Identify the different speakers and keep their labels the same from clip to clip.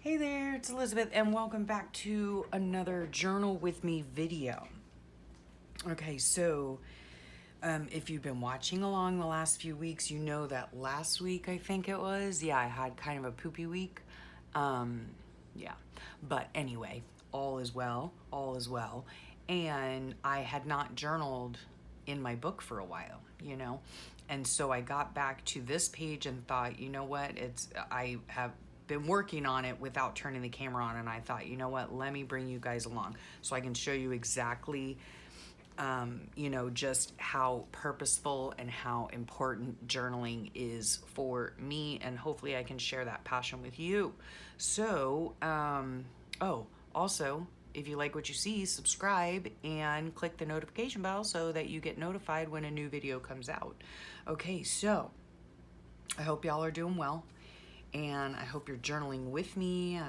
Speaker 1: Hey there, it's Elizabeth, and welcome back to another Journal With Me video. Okay, so if you've been watching along the last few weeks, you know that last week, I think it was, I had kind of a poopy week. Yeah, but anyway, all is well, all is well. And I had not journaled in my book for a while, and so I got back to this page and thought, you know what, I have been working on it without turning the camera on, and I thought, you know what, let me bring you guys along so I can show you exactly just how purposeful and how important journaling is for me, and hopefully I can share that passion with you. So, also, if you like what you see, subscribe and click the notification bell so that you get notified when a new video comes out. Okay, so I hope y'all are doing well, and I hope you're journaling with me.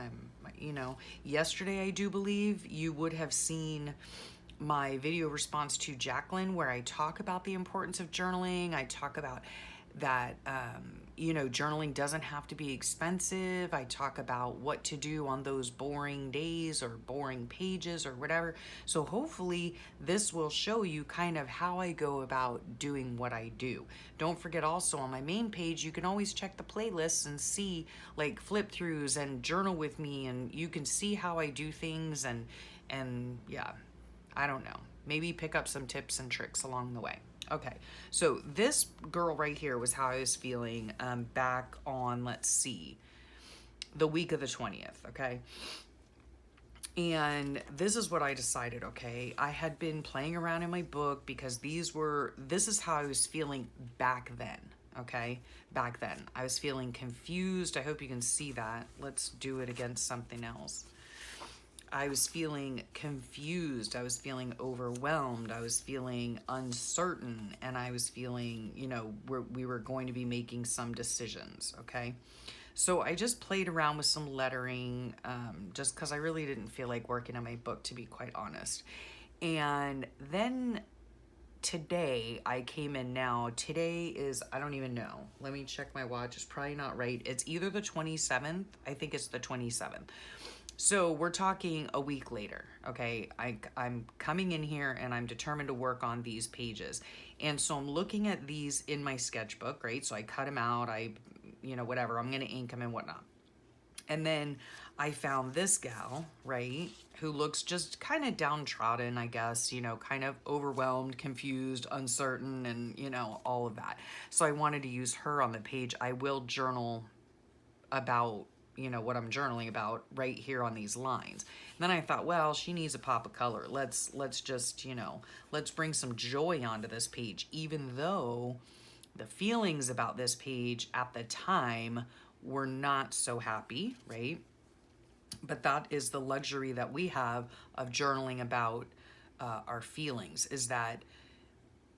Speaker 1: Yesterday, I do believe you would have seen my video response to Jacqueline, where I talk about the importance of journaling. I talk about that, journaling doesn't have to be expensive. I talk about what to do on those boring days or boring pages or whatever. So hopefully this will show you kind of how I go about doing what I do. Don't forget, also on my main page, you can always check the playlists and see like flip throughs and journal with me, and you can see how I do things, and yeah, I don't know, maybe pick up some tips and tricks along the way. Okay, so this girl right here was how I was feeling back on, let's see, the week of the 20th, okay? And this is what I decided, okay? I had been playing around in my book because this is how I was feeling back then, okay? Back then, I was feeling confused. I hope you can see that. Let's do it against something else. I was feeling confused, I was feeling overwhelmed, I was feeling uncertain, and I was feeling, we were going to be making some decisions, okay? So I just played around with some lettering, just because I really didn't feel like working on my book, to be quite honest. And then today, I came in now. Today is, I don't even know. Let me check my watch. It's probably not right. It's either the 27th. I think it's the 27th. So we're talking a week later, okay? I'm coming in here and I'm determined to work on these pages. And so I'm looking at these in my sketchbook, right? So I cut them out, whatever, I'm gonna ink them and whatnot. And then I found this gal, right, who looks just kind of downtrodden, I guess, kind of overwhelmed, confused, uncertain, and, all of that. So I wanted to use her on the page. I will journal about what I'm journaling about right here on these lines. And then I thought, well, she needs a pop of color. Let's just, let's bring some joy onto this page, even though the feelings about this page at the time were not so happy, right? But that is the luxury that we have of journaling about our feelings, is that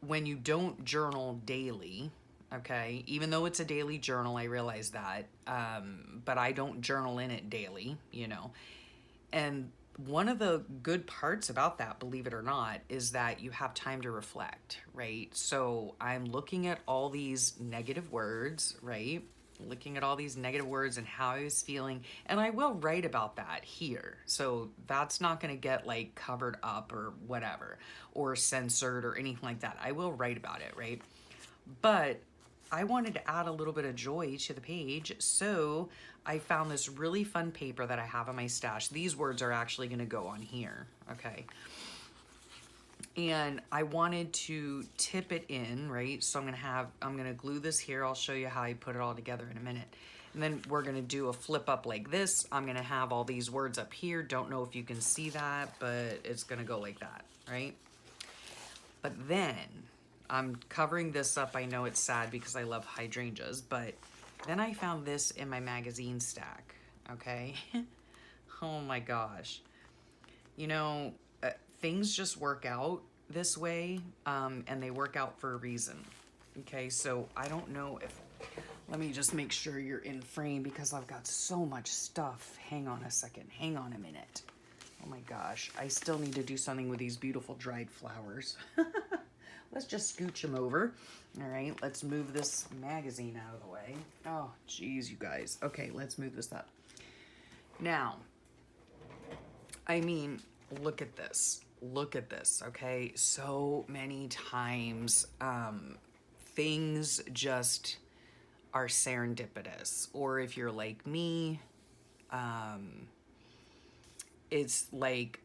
Speaker 1: when you don't journal daily, okay, even though it's a daily journal, I realize that, but I don't journal in it daily, and one of the good parts about that, believe it or not, is that you have time to reflect, right? So I'm looking at all these negative words, right? Looking at all these negative words and how I was feeling, and I will write about that here. So that's not going to get like covered up or whatever, or censored or anything like that. I will write about it, right? But I wanted to add a little bit of joy to the page, so I found this really fun paper that I have in my stash. These words are actually going to go on here, okay? And I wanted to tip it in, right? So I'm gonna glue this here. I'll show you how I put it all together in a minute. And then we're gonna do a flip up like this. I'm gonna have all these words up here. Don't know if you can see that, but it's gonna go like that, right? But then I'm covering this up. I know it's sad because I love hydrangeas, but then I found this in my magazine stack, okay? Oh my gosh. Things just work out this way, and they work out for a reason. Okay, so I don't know if, let me just make sure you're in frame because I've got so much stuff. Hang on a second, hang on a minute. Oh my gosh, I still need to do something with these beautiful dried flowers. Let's just scooch them over. All right, let's move this magazine out of the way. Oh, geez, you guys. Okay, let's move this up. Now, I mean, look at this. Look at this, okay? So many times, things just are serendipitous. Or if you're like me, it's like,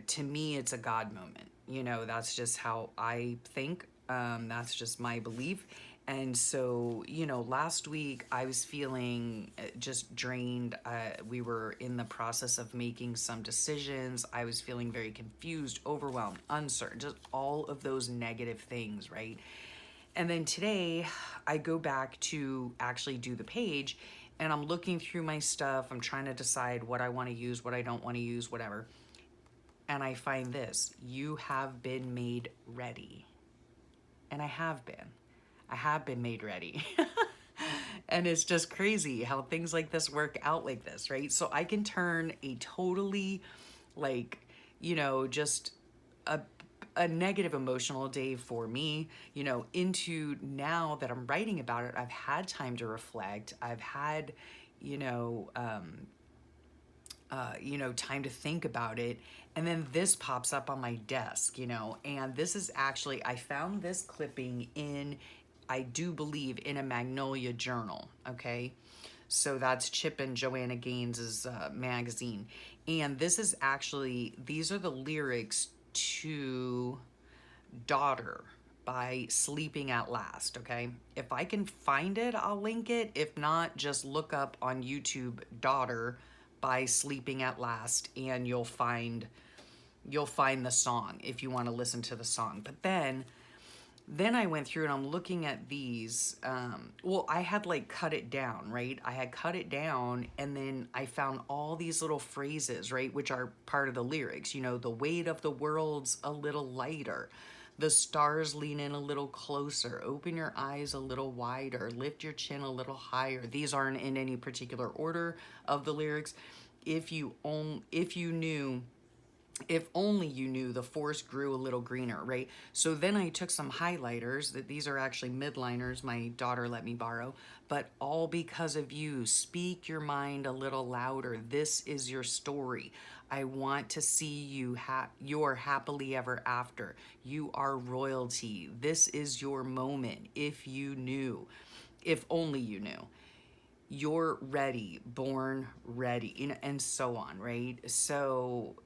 Speaker 1: to me, it's a God moment. You know, that's just how I think. That's just my belief. And so, you know, last week I was feeling just drained. We were in the process of making some decisions. I was feeling very confused, overwhelmed, uncertain, just all of those negative things, right? And then today I go back to actually do the page, and I'm looking through my stuff. I'm trying to decide what I want to use, what I don't want to use, whatever. And I find this: you have been made ready. And I have been. I have been made ready. And it's just crazy how things like this work out like this, right? So I can turn a totally, like, you know, just a negative emotional day for me, you know, into, now that I'm writing about it, I've had time to reflect. I've had, you know, time to think about it. And then this pops up on my desk, you know, and this is actually, I found this clipping in, I do believe, in a Magnolia journal, okay? So that's Chip and Joanna Gaines's magazine. And this is actually, these are the lyrics to Daughter by Sleeping at Last, okay? If I can find it, I'll link it. If not, just look up on YouTube Daughter by Sleeping at Last, and you'll find the song if you want to listen to the song. But then I went through and I'm looking at these. Well, I had like cut it down, right? I had cut it down, and then I found all these little phrases, right? Which are part of the lyrics. You know, the weight of the world's a little lighter. The stars lean in a little closer. Open your eyes a little wider. Lift your chin a little higher. These aren't in any particular order of the lyrics. If only you knew the forest grew a little greener, right? So then I took some highlighters, that these are actually midliners my daughter let me borrow, but all because of you. Speak your mind a little louder. This is your story. I want to see you your happily ever after. You are royalty. This is your moment. If you knew, if only you knew. You're ready, born ready, you know, and so on, right? So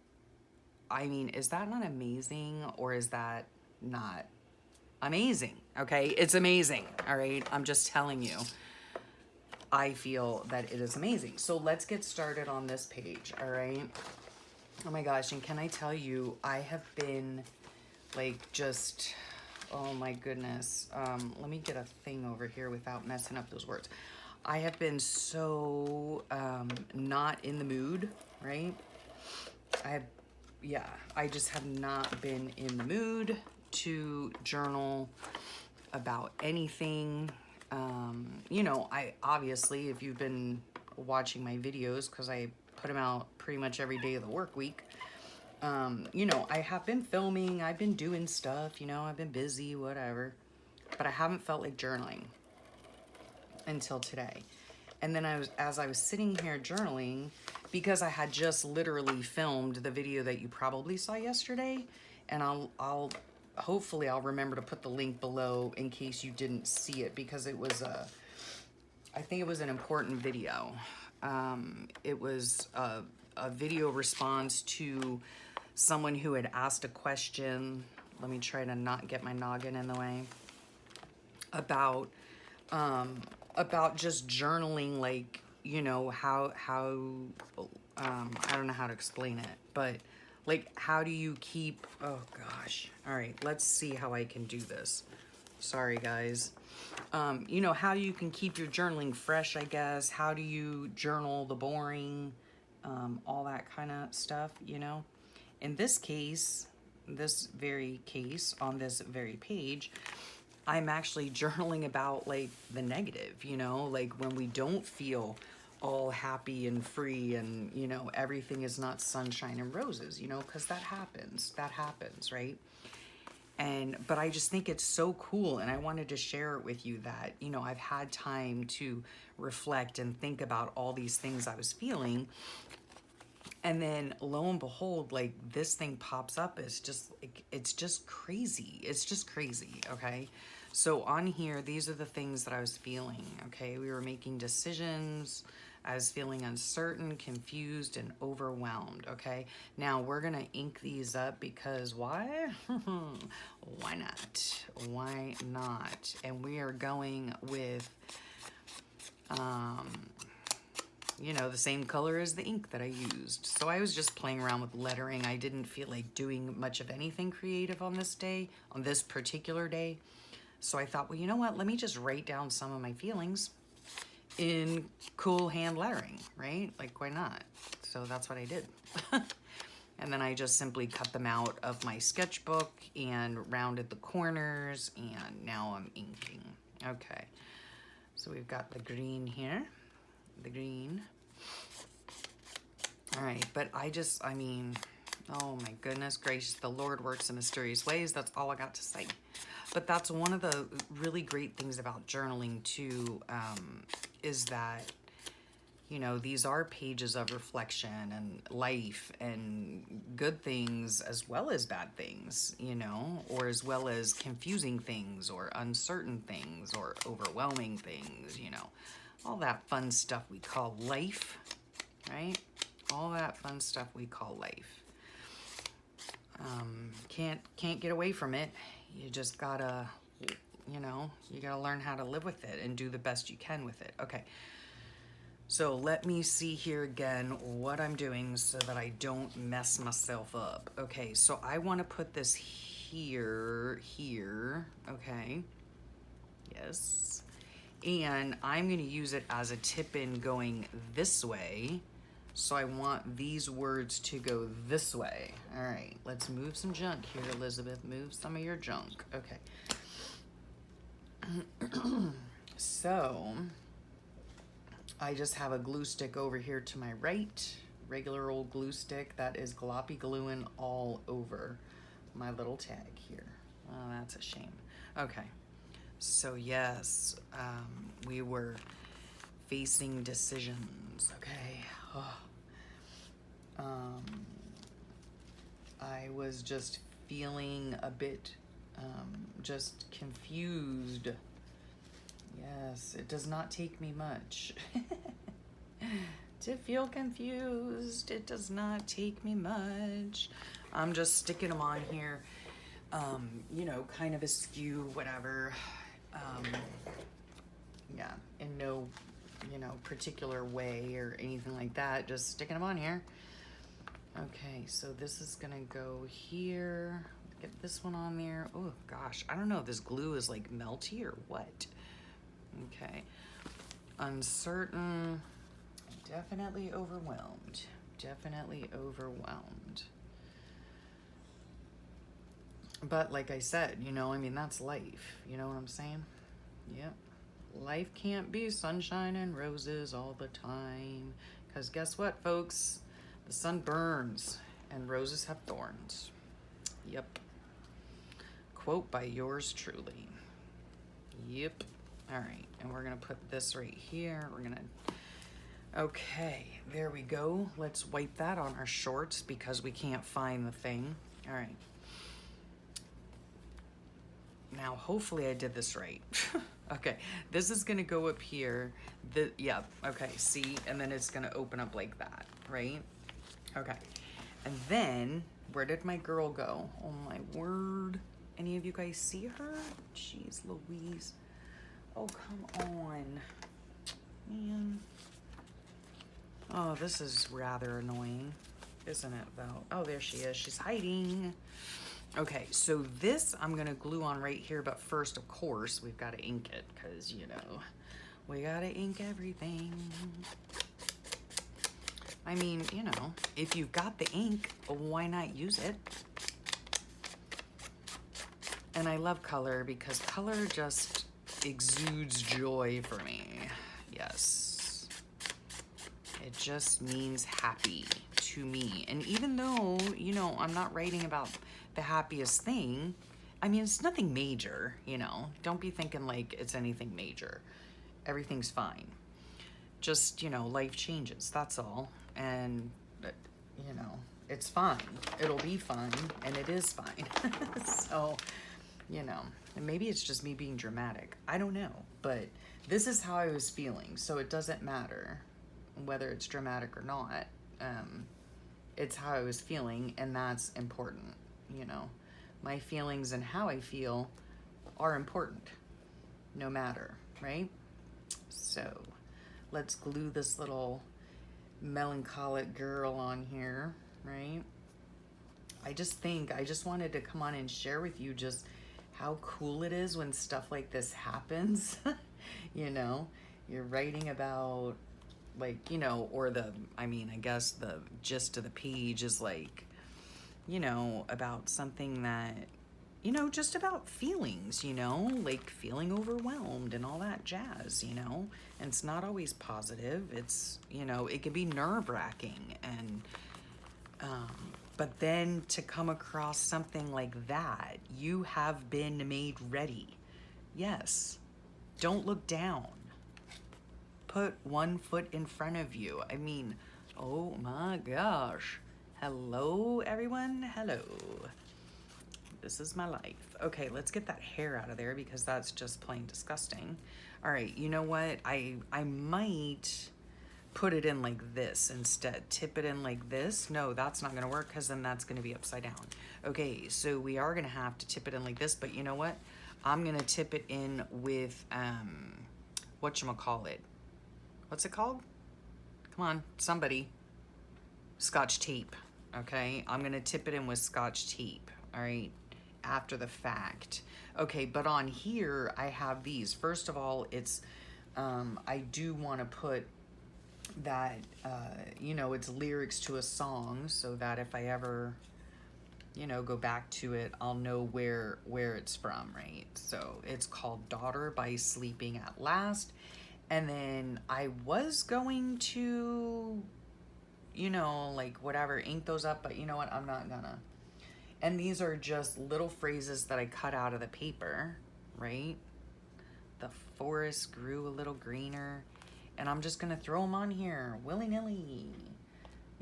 Speaker 1: I mean, is that not amazing, or is that not amazing? Okay, it's amazing. All right, I'm just telling you, I feel that it is amazing. So let's get started on this page. All right. Oh my gosh, and can I tell you, I have been like just, oh my goodness. Let me get a thing over here without messing up those words. I have been so not in the mood, right? I just have not been in the mood to journal about anything. You know, I obviously, if you've been watching my videos, because I put them out pretty much every day of the work week, you know, I have been filming, I've been doing stuff, you know, I've been busy, whatever, but I haven't felt like journaling until today. And then as I was sitting here journaling, because I had just literally filmed the video that you probably saw yesterday, and hopefully I'll remember to put the link below in case you didn't see it, because it was I think it was an important video. It was a video response to someone who had asked a question. Let me try to not get my noggin in the way. About just journaling, like, you know, how I don't know how to explain it, but like, how do you keep, oh gosh, all right, let's see how I can do this. Sorry guys. You know, how you can keep your journaling fresh, I guess. How do you journal the boring, all that kind of stuff, you know? In this case, on this very page, I'm actually journaling about like the negative, you know, like when we don't feel all happy and free, and, you know, everything is not sunshine and roses, you know, because that happens, right? But I just think it's so cool, and I wanted to share it with you that, you know, I've had time to reflect and think about all these things I was feeling. And then lo and behold, like this thing pops up. It's just like, it's just crazy. It's just crazy. Okay. So on here, these are the things that I was feeling. Okay. We were making decisions. I was feeling uncertain, confused, and overwhelmed. Okay. Now we're going to ink these up because why? Why not? Why not? And we are going with, you know, the same color as the ink that I used. So I was just playing around with lettering. I didn't feel like doing much of anything creative on this day, on this particular day. So I thought, well, you know what? Let me just write down some of my feelings in cool hand lettering, right? Like, why not? So that's what I did. And then I just simply cut them out of my sketchbook and rounded the corners, and now I'm inking. Okay, so we've got the green here, the green. All right, but I mean, oh my goodness gracious, the Lord works in mysterious ways. That's all I got to say. But that's one of the really great things about journaling too, is that, you know, these are pages of reflection and life and good things as well as bad things, you know, or as well as confusing things or uncertain things or overwhelming things, you know, all that fun stuff we call life, right? All that fun stuff we call life. Can't get away from it. You just gotta, you know, you gotta learn how to live with it and do the best you can with it. Okay. So let me see here again what I'm doing so that I don't mess myself up. Okay, so I want to put this here, okay? Yes. And I'm going to use it as a tip-in going this way. So I want these words to go this way. All right, let's move some junk here, Elizabeth. Move some of your junk. Okay. So I just have a glue stick over here to my right, regular old glue stick that is gloppy gluing all over my little tag here. Oh, that's a shame. Okay, so yes, we were facing decisions, okay? Oh. I was just feeling a bit just confused. Yes, it does not take me much to feel confused. It does not take me much. I'm just sticking them on here, you know, kind of askew, whatever. Yeah, in no, you know, particular way or anything like that. Just sticking them on here. Okay, so this is gonna go here. Get this one on there. Oh gosh, I don't know if this glue is like melty or what. Okay, uncertain, definitely overwhelmed, definitely overwhelmed. But like I said, you know, I mean, that's life, you know what I'm saying? Yep, life can't be sunshine and roses all the time, because guess what, folks? The sun burns and roses have thorns. Yep. Quote by yours truly. Yep. All right, and we're gonna put this right here. We're gonna, okay, there we go. Let's wipe that on our shorts because we can't find the thing. All right. Now, hopefully I did this right. Okay, this is gonna go up here. Yeah, okay, see, and then it's gonna open up like that, right? Okay, and then, where did my girl go? Oh my word. Any of you guys see her? Jeez Louise. Oh, come on. Man. Oh, this is rather annoying, isn't it, though? Oh, there she is. She's hiding. Okay, so this I'm going to glue on right here, but first, of course, we've got to ink it because, you know, we got to ink everything. I mean, you know, if you've got the ink, why not use it? And I love color because color just exudes joy for me. Yes. It just means happy to me. And even though, you know, I'm not writing about the happiest thing, I mean, it's nothing major, you know. Don't be thinking like it's anything major. Everything's fine. Just, you know, life changes, that's all. And you know, it's fine. It'll be fine, and it is fine. So, you know, and maybe it's just me being dramatic. I don't know, but this is how I was feeling, so it doesn't matter whether it's dramatic or not. It's how I was feeling, and that's important, you know. My feelings and how I feel are important, no matter, right? So, let's glue this little melancholic girl on here, right? I just wanted to come on and share with you just how cool it is when stuff like this happens. You know, you're writing about, like, you know, or I guess the gist of the page is like, you know, about something that, you know, just about feelings, you know, like feeling overwhelmed and all that jazz, you know, and it's not always positive. It's, you know, it can be nerve-wracking, and but then to come across something like that, you have been made ready. Yes, don't look down. Put one foot in front of you. I mean, oh my gosh. Hello, everyone. Hello. This is my life. Okay, let's get that hair out of there because that's just plain disgusting. All right, you know what? I might put it in like this instead. Tip it in like this. No, that's not gonna work because then that's gonna be upside down. Okay, so we are gonna have to tip it in like this, but you know what? I'm gonna tip it in with, whatchamacallit. What's it called? Come on, somebody. Scotch tape, okay? I'm gonna tip it in with Scotch tape, all right? After the fact. Okay, but on here, I have these. First of all, it's, I do wanna put that, you know, it's lyrics to a song so that if I ever, you know, go back to it, I'll know where it's from, right? So it's called Daughter by Sleeping at Last. And then I was going to, you know, like whatever, ink those up, but you know what? I'm not gonna. And these are just little phrases that I cut out of the paper, right? The forest grew a little greener. And I'm just gonna throw them on here, willy-nilly.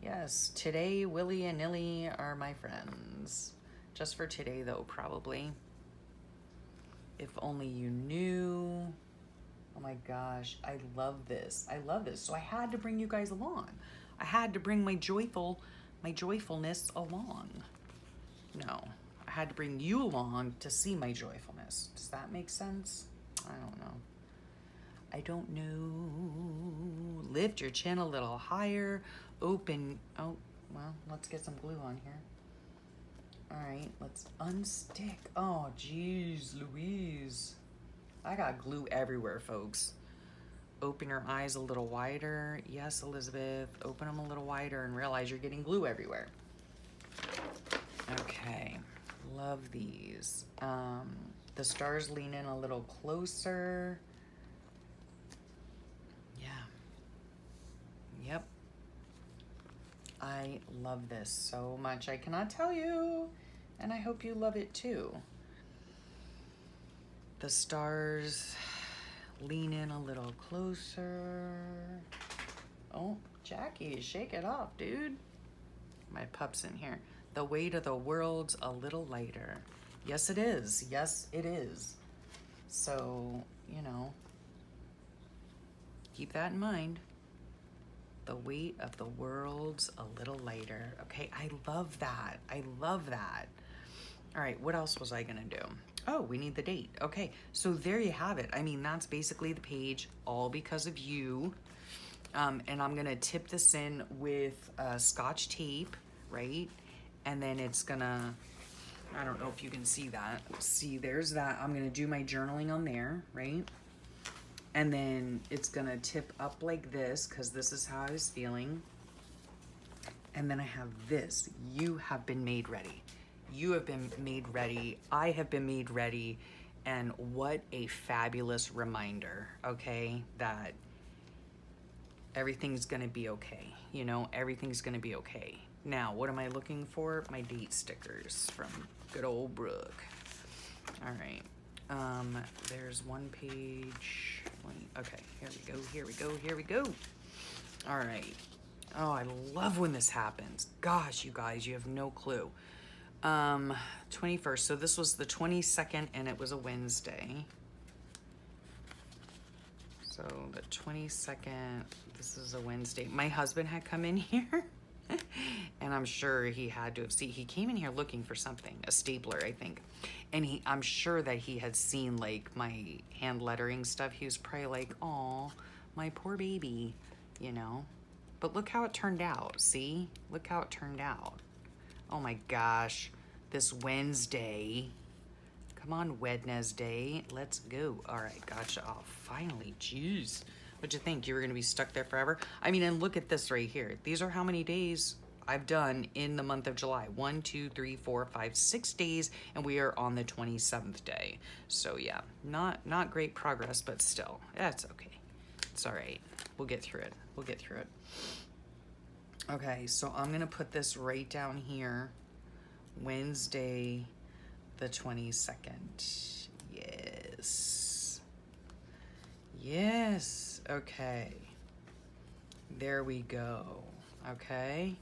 Speaker 1: Yes, today Willy and Nilly are my friends. Just for today though, probably. If only you knew. Oh my gosh, I love this. I love this. So I had to bring you guys along. I had to bring my joyfulness along. No, I had to bring you along to see my joyfulness. Does that make sense? I don't know. I don't know. Lift your chin a little higher. Open. Oh, well, let's get some glue on here. All right, let's unstick. Oh, geez, Louise. I got glue everywhere, folks. Open your eyes a little wider. Yes, Elizabeth. Open them a little wider and realize you're getting glue everywhere. Okay, love these. The stars lean in a little closer. Yeah. Yep. I love this so much. I cannot tell you. And I hope you love it too. The stars lean in a little closer. Oh, Jackie, shake it off, dude. My pup's in here. The weight of the world's a little lighter. Yes, it is. Yes, it is. So, you know, keep that in mind. The weight of the world's a little lighter. Okay, I love that. I love that. All right, what else was I gonna do? Oh, we need the date. Okay, so there you have it. I mean, that's basically the page, all because of you. And I'm gonna tip this in with Scotch tape, right? And then it's gonna, I don't know if you can see that. See, there's that. I'm gonna do my journaling on there, right? And then it's gonna tip up like this, because this is how I was feeling. And then I have this. You have been made ready. You have been made ready. I have been made ready. And what a fabulous reminder, okay, that everything's gonna be okay. You know, everything's gonna be okay. Now, what am I looking for? My date stickers from good old Brooke. All right. There's one page. Okay, here we go, here we go, here we go. All right. Oh, I love when this happens. Gosh, you guys, you have no clue. 21st. So this was the 22nd and it was a Wednesday. So the 22nd, this is a Wednesday. My husband had come in here and I'm sure he had to have seen, he came in here looking for something, a stapler, I think. And I'm sure that he had seen like my hand lettering stuff. He was probably like, oh, my poor baby, you know? But look how it turned out, see? Look how it turned out. Oh my gosh, this Wednesday. Come on, Wednesday, let's go. All right, gotcha. Oh, finally, jeez. What'd you think? You were gonna be stuck there forever? I mean, and look at this right here. These are how many days I've done in the month of July. 1, 2, 3, 4, 5, 6 days, and we are on the 27th day. So yeah, not great progress, but still, that's okay. It's all right. We'll get through it. We'll get through it. Okay, so I'm gonna put this right down here. Wednesday, the 22nd. Yes. Yes. Okay. There we go. Okay.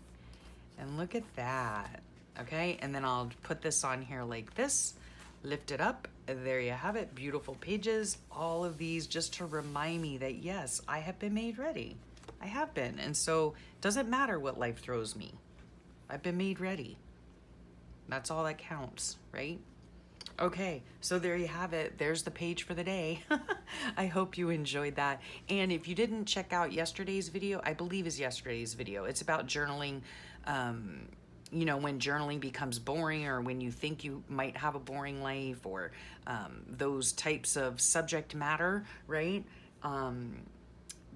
Speaker 1: And look at that. Okay. And then I'll put this on here like this. Lift it up. There you have it. Beautiful pages. All of these just to remind me that yes, I have been made ready. I have been. And so it doesn't matter what life throws me. I've been made ready. That's all that counts, right? Okay, so there you have it. There's the page for the day. I hope you enjoyed that. And if you didn't check out yesterday's video, I believe is yesterday's video. It's about journaling, you know, when journaling becomes boring or when you think you might have a boring life or those types of subject matter, right?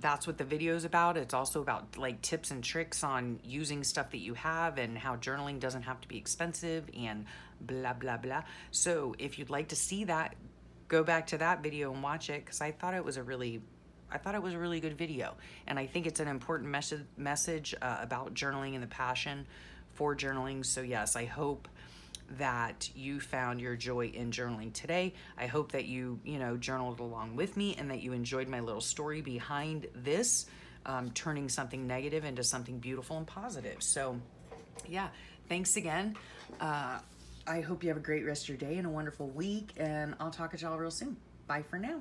Speaker 1: That's what the video is about. It's also about like tips and tricks on using stuff that you have and how journaling doesn't have to be expensive and blah, blah, blah. So if you'd like to see that, go back to that video and watch it because I thought it was a really good video. And I think it's an important message about journaling and the passion for journaling. So yes, I hope that you found your joy in journaling today. I hope that you journaled along with me and that you enjoyed my little story behind this, turning something negative into something beautiful and positive. So yeah, thanks again. I hope you have a great rest of your day and a wonderful week, and I'll talk to y'all real soon. Bye for now.